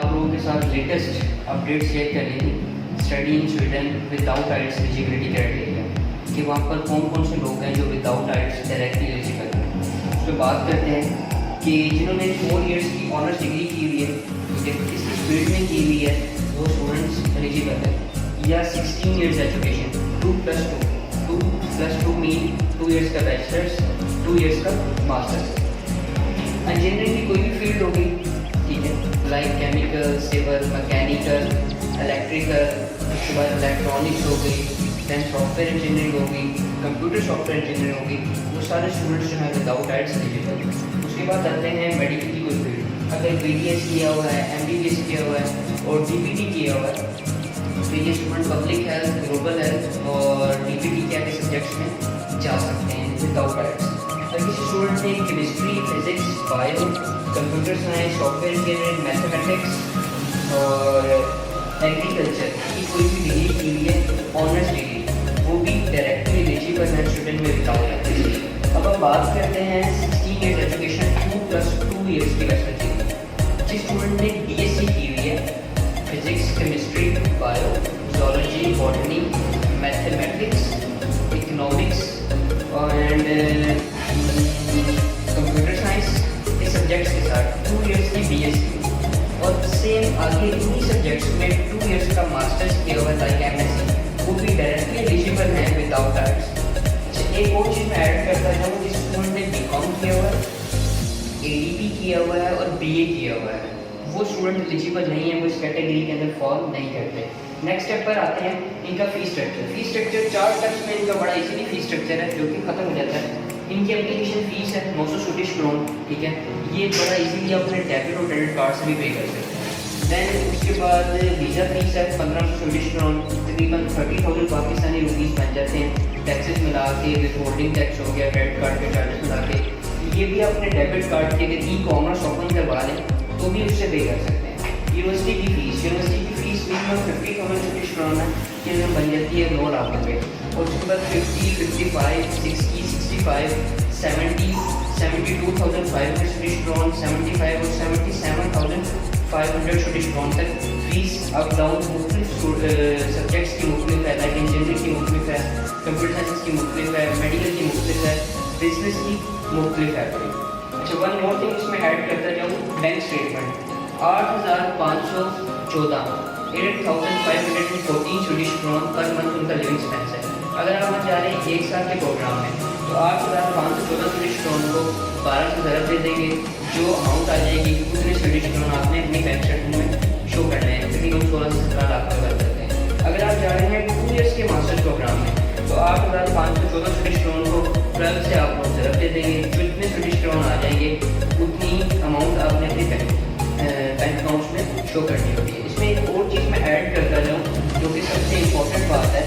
आप लोगों के साथ लेटेस्ट अपडेट शेयर करनी थी study in Sweden without IELTS eligibility criteria कि वहाँ पर कौन कौन से लोग हैं जो विदाउट आइल्स डायरेक्टली एलिजिबल हैं। उस पर बात करते हैं कि जिन्होंने 4 इयर्स की ऑनर्स डिग्री की हुई है, ठीक है, किसी फील्ड में की हुई है, वो स्टूडेंट्स एलिजिबल है। या 16 इयर्स एजुकेशन 2+2 मीन 2 इयर्स का बैचलर्स 2 इयर्स का मास्टर्स। इंजीनियरिंग की कोई भी फील्ड होगी, ठीक है, like chemical, civil, mechanical, electrical, उसके बाद इलेक्ट्रॉनिक्स हो गई, दैन सॉफ्टवेयर इंजीनियरिंग होगी, कंप्यूटर सॉफ्टवेयर इंजीनियरिंग होगी, वो सारे स्टूडेंट्स जो हैं विदाउट आइल्स एलिजिबल। उसके बाद आते हैं मेडिकल की कोई फील्ड, अगर BDS किया हुआ है, MBBS किया हुआ है और DPT किया हुआ है तो ये student public health, global health और DPT के सब्जेक्ट्स में जा सकते हैं विदाउट आइल्स। अगर किसी स्टूडेंट ने chemistry, physics, bio, computer science, software engineering, mathematics और एग्रीकल्चर की कोई भी डिग्री की हुई है ऑनर्स डिग्री, वो भी डायरेक्टली एलिजिबल है स्टूडेंट में विदाउट आइल्स। अब हम बात करते हैं 16 इयर्स एजुकेशन 2+2 इयर्स की बैचलर डिग्री। जिस स्टूडेंट ने BSc की हुई है physics, chemistry, bio, zoology, botany, mathematics, economics and computer science के सब्जेक्ट्स के साथ 2 इयर्स की BSc और सेम आगे इन्हीं सब्जेक्ट्स में 2 इयर्स का मास्टर्स किया हुआ था MSc, वो भी डायरेक्टली एलिजिबल हैं विदाउट आइल्स। एक और चीज़ मैं ऐड करता जाऊँ, जिस स्टूडेंट ने BCom किया हुआ है, ADP किया हुआ है और BA किया हुआ है, वो स्टूडेंट एलिजिबल नहीं है, वो इस कैटेगरी के अंदर फॉल नहीं करते। नेक्स्ट स्टेप पर आते हैं इनका fees structure. Fees structure 4 steps में इनका बड़ा इजीली फीस स्ट्रक्चर है जो कि खत्म हो जाता है। इनकी एप्लीकेशन फीस है 900 स्वीडिश क्रोन, ठीक है, ये बड़ा इजीली अपने डेबिट और क्रेडिट कार्ड से भी पे कर सकते हैं। दैन उसके बाद वीज़ा फीस है 1500 स्वीडिश क्रोन, तकरीबन 30,000 पाकिस्तानी रुपीज़ बन जाते हैं। टैक्सेस मिला के, विथहोल्डिंग टैक्स हो गया, क्रेडिट कार्ड के चार्जेस मिला के, ये भी अपने डेबिट कार्ड के ई-कॉमर्स ओपन करवा लें तो भी उससे पे कर सकते हैं। यूनिवर्सिटी की फ़ीस मिनिमम 50,000 स्वीडिश क्रोन है, ये बन जाती है 9 लाख रुपये। और उसके बाद 50, 55, 60, 65, 70, 72,500 स्वीडिश क्रोन, 75 और 77,500 स्वीडिश क्रोन तक फीस अप डाउन मुख्तलिफ सब्जेक्ट्स की मुख्तलिफ है, लाइक इंजीनियरिंग की मुख्तलिफ है, कंप्यूटर साइंस की मुख्तलिफ है, मेडिकल की मुख्तलिफ है, बिजनेस की मुख्तलिफ है। अच्छा, वन मोर थिंग इसमें ऐड करता जाऊँ, bank statement 8,514 8,514 Swedish krone per month उनका लिविंग एक्सपेंस है। अगर आप जा रहे हैं 1 साल के प्रोग्राम में तो 8,514 स्वीडिश क्रोन को 12 से ज़रा दे देंगे, जो अमाउंट आ जाएगी कि उतने स्वीडिश क्रोन आपने अपनी बैंक स्टेटमेंट में शो करने हैं, तकरीबन 16 से 17 लाख रुपये कर सकते हैं। अगर आप जा रहे हैं 2 इयर्स के मास्टर्स प्रोग्राम में तो 8,514 स्वीडिश क्रोन को 12 से आप लोग ज़रा दे देंगे, जो इतने स्वीडिश क्रोन आ जाएंगे उतनी अमाउंट आपने अपने बैंक अकाउंट्स में शो करनी होती है। इसमें एक और चीज़ मैं ऐड करता जाऊँ जो कि सबसे इम्पोर्टेंट बात है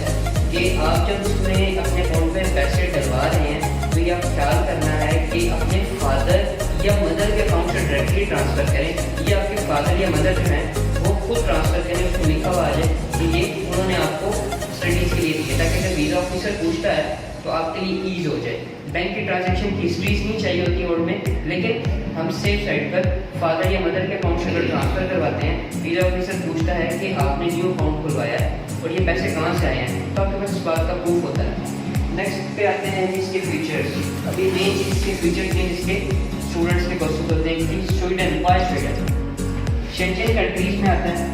कि आप जब उसमें अपने अकाउंट में पैसे डलवा रहे हैं तो ये आप ख्याल करना है कि अपने फादर या मदर के अकाउंट से डायरेक्टली ट्रांसफ़र करें, या आपके फादर या मदर जो हैं वो खुद ट्रांसफ़र करें, उसमें लिखा हुआ आ जाए कि ये उन्होंने आपको स्टडीज़ के लिए दिए, ताकि जब वीज़ा ऑफिसर पूछता है तो आपके लिए ईज हो जाए। बैंक की ट्रांजैक्शन की हिस्ट्रीज नहीं चाहिए होती और में, लेकिन हम सेफ साइड पर फादर या मदर के अकाउंट से अगर ट्रांसफ़र करवाते हैं, वीज़ा ऑफिसर पूछता है कि आपने न्यू अकाउंट खुलवाया है और ये पैसे कहाँ से आए हैं, तो आपके पास इस बात का प्रूफ होता है। नेक्स्ट पे आते हैं इसके फीचर्स। अभी मेन चीज़ के फीचर्स हैं जिसके स्टूडेंट्स के क्वेश्चन होते हैं कि Sweden, why Sweden Schengen countries में आता है।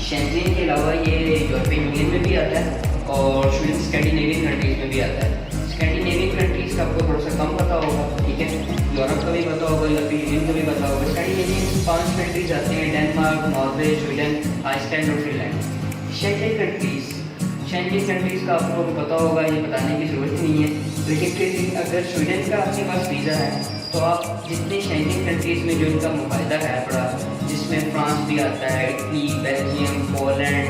शेंजेन के अलावा ये यूरोपियन यूनियन में भी आता है और स्वीडन स्कैंडिनेवियन कंट्रीज़ में भी आता है। स्कैंडिनेवियन कंट्रीज़ का आपको थोड़ा सा कम पता होगा, ठीक है, यूरोप का भी पता होगा, यूरोपियन यूनियन का भी पता होगा। स्कैंडिनेवियन 5 कंट्रीज आते हैं, डेनमार्क, नॉर्वे, स्वीडन, आइसलैंड और फिनलैंड। शेंजेन कंट्रीज़ का आपको पता होगा, ये बताने की ज़रूरत नहीं है, लेकिन फिर अगर स्वीडन का आपके पास वीज़ा है तो आप जितने शेंजेन कंट्रीज़ में जो इनका मुकायदा है बड़ा, जिसमें फ्रांस भी आता है, इटली, बेल्जियम, पोलैंड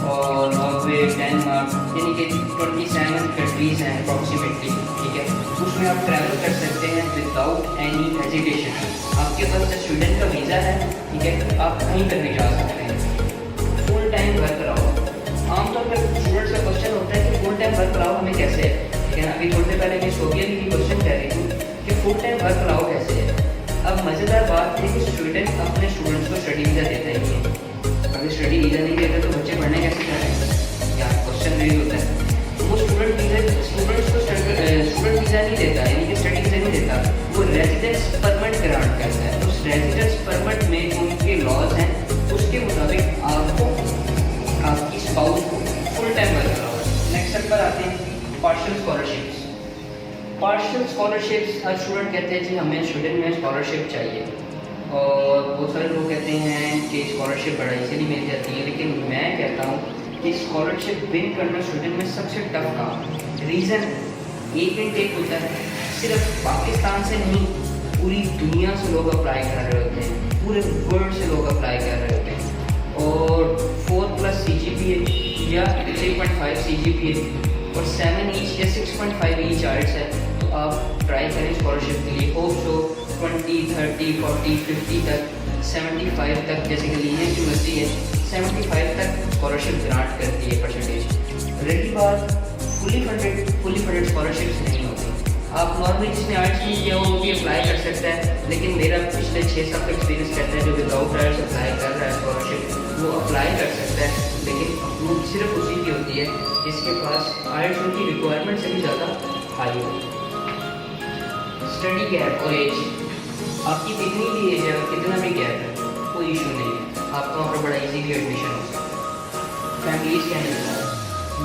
और नॉर्वे, डेनमार्क, यानी कि 27 कंट्रीज़ हैं अप्रॉक्सीमेटली, ठीक है, उसमें आप ट्रैवल कर सकते हैं विदाउट एनी हेजिटेशन। आपके पास जब स्वीडन का वीज़ा है, ठीक है, आप कहीं पर भी जा सकते हैं। फुल टाइम वर्क कराओ, आमतौर पर स्टूडेंट्स का क्वेश्चन होता है कि फुल टाइम वर्क कराओ हमें कैसे है, ठीक है। अभी थोड़ी देर पहले मैं सोफिया की क्वेश्चन कह रही थी कि फुल टाइम वर्क कराओ कैसे है। अब मज़ेदार बात है कि स्वीडन अपने स्टूडेंट्स को स्टडी वीज़ा देता ही नहीं है। अगर स्टडी वीज़ा नहीं देता तो बच्चे पढ़ने कैसे जाएंगे, यहाँ क्वेश्चन रेज होता है। वो स्टूडेंट्स को स्टूडेंट वीज़ा नहीं देता, यानी कि स्टडी वीज़ा नहीं देता, वो रेजिडेंस परमिट ग्रांट करता है। उस रेजिडेंस परमिट में उनके लॉज हैं, उसके मुताबिक आपको आपकी स्पाउस को फुल टाइम वर्क कराओ। नेक्स्ट स्टेप पर आते हैं पार्शियल स्कॉलरशिप्स। पार्शियल स्कॉलरशिप्स हर स्टूडेंट कहते हैं जी हमें स्टूडेंट में स्कॉलरशिप चाहिए, और बहुत सारे लोग कहते हैं कि स्कॉलरशिप बड़ा इजीली मिल जाती है, लेकिन मैं कहता हूँ कि स्कॉलरशिप विन करना स्टूडेंट में सबसे टफ काम। रीज़न एक इनटेक होता है, सिर्फ पाकिस्तान से नहीं पूरी दुनिया से लोग अप्लाई कर रहे होते हैं, पूरे वर्ल्ड से लोग अप्लाई कर रहे होते हैं, और 4+ CGPA या 3.5 CGPA और 7 ईच या 6.5 ईच आर्ट्स है, तो आप ट्राई करें स्कॉलरशिप के लिए। होप सो 20, 30, 40, 50 तक, 75 तक, जैसे कि लीनियस यूनिवर्सिटी है 75 तक स्कॉलरशिप ग्रांट करती है परसेंटेज। रही बात फुली फंडेड स्कॉलरशिप्स नहीं होती। आप नॉर्मली जिसने आर्ट्स नहीं किया वो भी अप्लाई कर सकता है, लेकिन मेरा पिछले 6 साल का एक्सपीरियंस कहता है जो विदाउट आर्ट्स अप्लाई कर रहा है स्कॉलरशिप वो अप्लाई कर सकता है, लेकिन अप्रूव सिर्फ उसी की होती है जिसके पास आर्ट्स उनकी रिक्वायरमेंट से भी ज़्यादा हाई हो। स्टडी गैप और एज, आपकी कितनी भी एज है और कितना भी गैप है कोई इशू नहीं है, आपका वहाँ पर बड़ा इजीली एडमिशन हो सकता है। फैमिलीज क्या नहीं होता है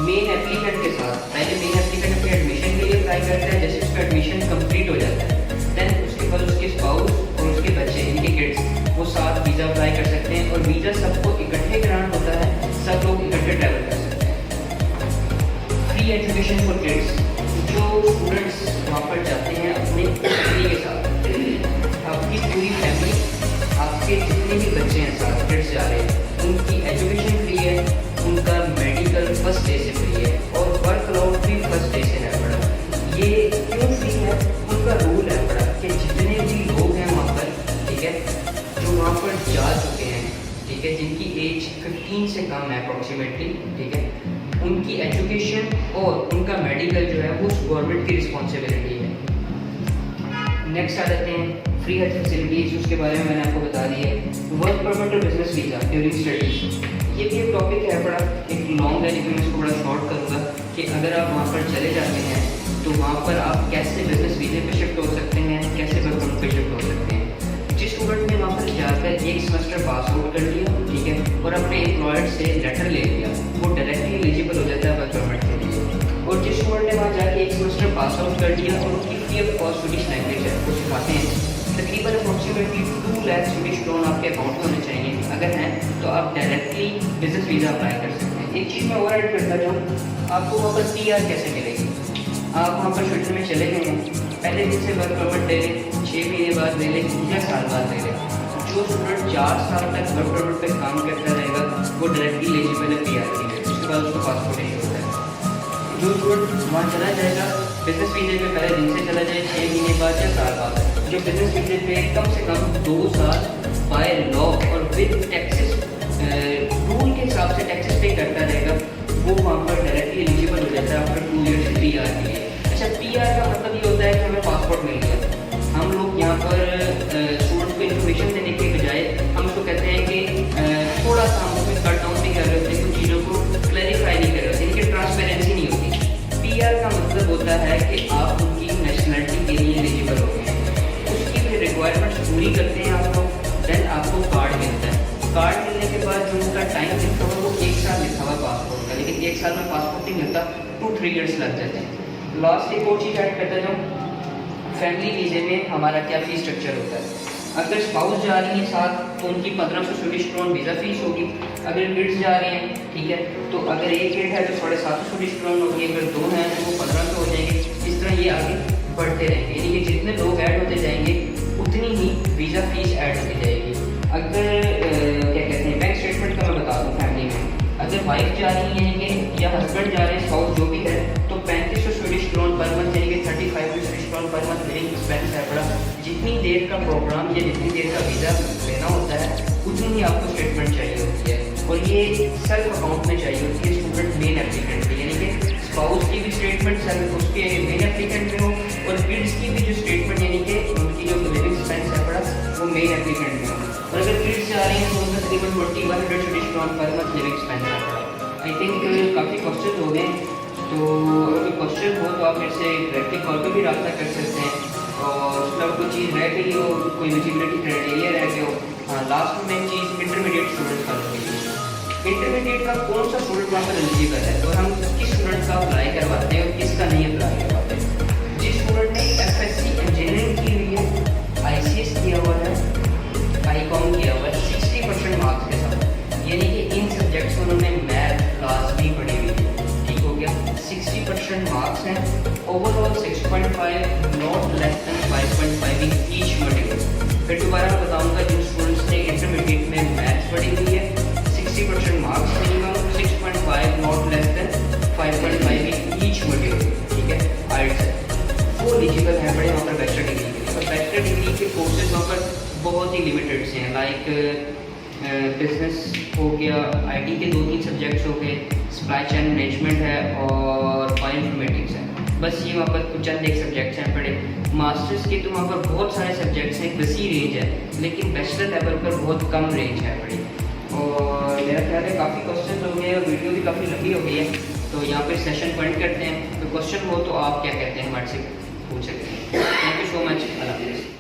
मेन एप्लीकेंट के साथ, पहले मेन एप्लीकेंट अपने एडमिशन के लिए अप्लाई करता है, जैसे उसका एडमिशन कंप्लीट हो जाता है देन उसके बाद उसके स्पाउस और उसके बच्चे इनके किड्स वो साथ वीज़ा अप्लाई कर सकते हैं, और वीज़ा सबको इकट्ठे ग्रांट होता है, सब लोग इकट्ठे ट्रैवल कर सकते हैं। फ्री एजुकेशन फॉर किड्स, जो स्टूडेंट्स वहाँ पर जाते हैं अपने फैमिली के साथ, आपकी पूरी फैमिली आपके जितने भी बच्चे हैं साथ किड्स जा रहे हैं उनकी एजुकेशन फ्री है, उनका मेडिकल फर्स्ट डे से फ्री है, और वर्कआउट भी फर्स्ट डे से है पड़ा। ये क्यों फ्री है, उनका रूल है पड़ा कि जितने भी लोग हैं वहाँ पर, ठीक है, जो वहाँ पर जा चुके हैं, ठीक है, जिनकी एज 15 से कम है अप्रॉक्सीमेटली, ठीक है, उनकी एजुकेशन और उनका मेडिकल जो है वो गवर्नमेंट की रिस्पॉन्सिबिलिटी है। नेक्स्ट आ जाते हैं फ्री हेल्थ फैसिलिटीज़, उसके बारे में मैंने आपको बता दी है। वर्क परमिट और बिजनेस वीज़ा ड्यूरिंग स्टडीज़, ये भी एक टॉपिक है बड़ा एक लॉन्ग है, लेकिन मैं इसको बड़ा शॉर्ट करूँगा कि अगर आप वहाँ पर चले जाते हैं तो वहाँ पर आप कैसे बिजनेस वीज़े पे शिफ्ट हो सकते हैं, कैसे वर्क परमिट पे शिफ्ट हो सकते हैं। जिस स्टूडेंट ने वहाँ पर जाकर एक सेमेस्टर पास आउट कर लिया, ठीक है, और अपने एम्प्लॉयर से लेटर ले लिया, वो डायरेक्टली एलिजिबल हो जाता है वर्क परमिट के लिए। और जिस स्टूडेंट ने वहाँ जाके एक सेमेस्टर पास आउट कर लिया और उनकी free of cost Swedish language है वो सिखाते हैं, तकरीबन अप्रॉक्सीमेटली 2 लाख स्विडिश क्रोन आपके अकाउंट में होने चाहिए, अगर हैं तो आप डायरेक्टली बिजनेस वीज़ा अप्लाई कर सकते हैं। एक चीज़ मैं और ऐड करता जाऊँ, आपको वहाँ पर PR कैसे मिलेगी। आप वहाँ पर स्वीडन में चले गए हैं, पहले दिन से वर्क परमिट ले लें, 6 महीने बाद ले लें या साल बाद ले लें, जो स्टूडेंट 4 साल तक वर्क परमिट पर काम करता रहेगा वो डायरेक्टली एलिजिबल है PR के लिए, उसके बाद उसको पासपोर्ट इशू होता है। जो स्टूडेंट वहाँ चला जाएगा बिजनेस वीज़े पे पहले दिन से चला जाए 6 महीने बाद या साल बाद, जो बिजनेस वीज़े पे कम से कम 2 साल बाय लॉ और विद टैक्सेस रूल के हिसाब से टैक्सेस पे करता रहेगा, वो वहाँ पर डायरेक्टली एलिजिबल हो जाता है आफ्टर 2 ईयर्स PR के लिए। अच्छा, PR का मतलब ये होता है कि हमें पासपोर्ट मिल गया। हम लोग यहाँ पर स्टूडेंट्स को इन्फॉर्मेशन देने के बजाय हम उसको कहते हैं कि थोड़ा सा हम उसमें कट डाउन नहीं कर रहे होते, कुछ चीज़ों को क्लैरिफाई नहीं कर रहे होते, इनकी ट्रांसपेरेंसी नहीं होती। PR का मतलब होता है कि आप उनकी नेशनलिटी के लिए एलिजिबल हो गए हैं, उसकी भी रिक्वायरमेंट्स पूरी करते हैं आप लोग, देन आपको कार्ड मिलता है। कार्ड मिलने के बाद जो उनका टाइम लिखा हुआ वो 1 साल लिखा हुआ पासपोर्ट का, लेकिन 1 साल में पासपोर्ट नहीं मिलता, 2-3 ईयर्स लग जाते हैं। लास्ट एक और चीज़ ऐड करता जाऊँ, फैमिली वीज़े में हमारा क्या फ़ीस स्ट्रक्चर होता है। अगर स्पाउस जा रही है साथ तो उनकी 1500 स्विडिश क्रोन वीज़ा फीस होगी, अगर किड्स जा रहे हैं, ठीक है, तो अगर एक किड है तो 750 स्विडिश क्रोन होगी, अगर 2 हैं तो वो 1500 हो जाएंगे। इस तरह ये आगे बढ़ते रहेंगे, यानी कि जितने लोग ऐड होते जाएंगे उतनी ही वीज़ा फीस ऐड होती जाएगी। अगर क्या कहते हैं बैंक स्टेटमेंट का मैं बता दूँ, फैमिली में अगर वाइफ जा रही है यानी कि या हस्बैंड जा रहे हैं, स्पाउस जो भी है, तो 3500 स्विडिश क्रोन पर मंथ यानी कि 35 Swedish krone per month living expense है बड़ा। जितनी देर का प्रोग्राम या जितनी देर का वीज़ा लेना होता है उतनी ही आपको स्टेटमेंट चाहिए होती है, और ये सेल्फ अकाउंट में चाहिए होती है स्टूडेंट मेन एप्लीकेंट की, यानी कि स्पाउस की भी स्टेटमेंट सेल्फ उसके मेन एप्लीकेंट में हो, और किड्स की भी जो स्टेटमेंट यानी कि उनकी जो लिविंग एक्सपेंस है बड़ा मेन एप्लीकेंट में हो। और अगर किड्स से आ रही हैं तो उनका तकरीबन 2100 Swedish krone per month living expense आता है। आई थिंक काफ़ी क्वेश्चन हो गए, तो अगर कोई क्वेश्चन हो तो आप मेरे से डायरेक्टली कॉल पर भी रब्ता कर सकते हैं। और उसके अलावा कोई चीज़ रह गई हो, कोई एलिजिबिलिटी क्राइटेरिया रह गया हो। हाँ, लास्ट में एक चीज़ इंटरमीडिएट स्टूडेंट का होगी। इंटरमीडिएट का कौन सा स्टूडेंट वहाँ पर एलिजिबल है और हम किस स्टूडेंट का अप्लाई करवाते हैं और किसका नहीं अप्लाई करवाते हैं। जिस स्टूडेंट ने FSC इंजीनियरिंग की हुई है, ICS किया हुआ है, ICOM किया हुआ है 60% मार्क्स के साथ, यानी कि इन सब्जेक्ट्स में उन्होंने मैथ क्लास भी पढ़ी हुई है, ठीक हो गया, 60% मार्क्स हैं, overall 6.5 not less than 5.5 in each module. फिर दोबारा मैं बताऊँगा जिन स्टूडेंट्स ने इंटरमीडिएट में मैथ्स पढ़ी हुई है 60% marks minimum, 6.5 not less than 5.5 in each module, ठीक है, आइट्स है, वो एलिजिबल है बड़े वहाँ पर बैचलर डिग्री के लिए। और बैचलर डिग्री के कोर्सेज वहाँ पर बहुत ही लिमिटेड से हैं, लाइक बिजनेस हो गया, IT के 2-3 सब्जेक्ट्स हो गए, सप्लाई चेन मैनेजमेंट है और बायोइन्फॉर्मेटिक्स है, बस ये वहाँ पर कुछ चंद एक सब्जेक्ट्स हैं पढ़े। मास्टर्स के तो वहाँ पर बहुत सारे सब्जेक्ट्स हैं, एक वसी रेंज है, लेकिन बैचलर लेवल पर बहुत कम रेंज है पढ़ी। और मेरा ख्याल है काफ़ी क्वेश्चन हो गए और वीडियो भी काफ़ी लंबी हो गई है, तो यहाँ पे सेशन पॉइंट करते हैं। तो क्वेश्चन हो तो आप क्या कहते हैं हमारे से पूछ सकते हैं। Thank you so much. अल्लाह हाफ़िज़।